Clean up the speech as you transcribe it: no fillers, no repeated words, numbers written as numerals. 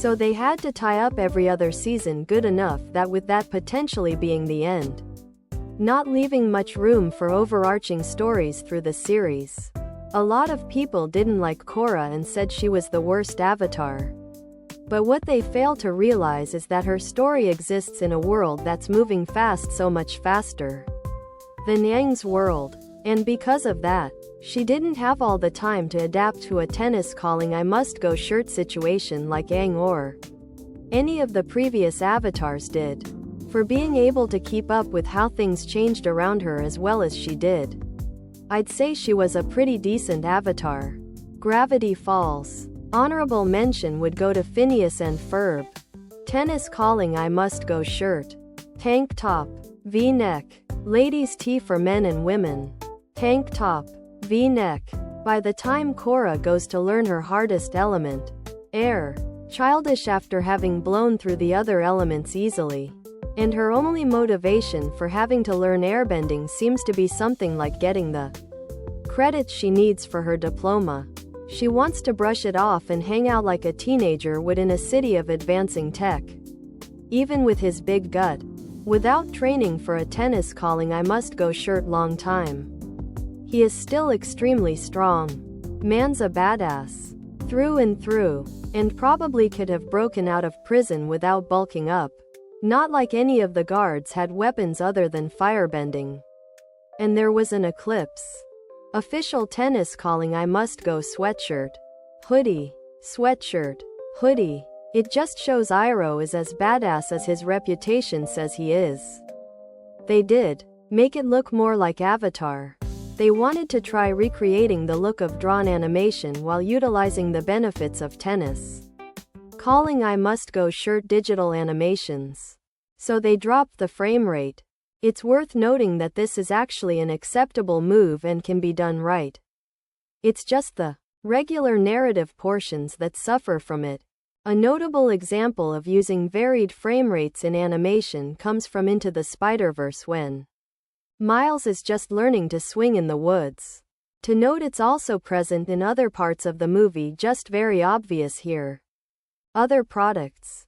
So they had to tie up every other season good enough that with that potentially being the end, not leaving much room for overarching stories through the series. A lot of people didn't like Korra and said she was the worst Avatar. But what they fail to realize is that her story exists in a world that's moving fast, so much faster than Aang's world. And because of that, she didn't have all the time to adapt to a tennis calling I must go shirt situation like Aang or any of the previous avatars did. For being able to keep up with how things changed around her as well as she did, I'd say she was a pretty decent avatar. Gravity Falls. Honorable mention would go to Phineas and Ferb. Tennis calling I must go shirt. Tank top. V-neck. Ladies' tee for men and women. Tank top. V-neck. By the time Korra goes to learn her hardest element, air, childish after having blown through the other elements easily. And her only motivation for having to learn airbending seems to be something like getting the credits she needs for her diploma. She wants to brush it off and hang out like a teenager would in a city of advancing tech. Even with his big gut, without training for a tennis calling I must go shirt long time, he is still extremely strong. Man's a badass. Through and through. And probably could have broken out of prison without bulking up. Not like any of the guards had weapons other than firebending. And there was an eclipse. Official tennis calling I must go sweatshirt. Hoodie. Sweatshirt. Hoodie. It just shows Iroh is as badass as his reputation says he is. They did make it look more like Avatar. They wanted to try recreating the look of drawn animation while utilizing the benefits of tennis calling I must go shirt digital animations. So they dropped the frame rate. It's worth noting that this is actually an acceptable move and can be done right. It's just the regular narrative portions that suffer from it. A notable example of using varied frame rates in animation comes from Into the Spider-Verse when Miles is just learning to swing in the woods. To note, it's also present in other parts of the movie, just very obvious here. Other products.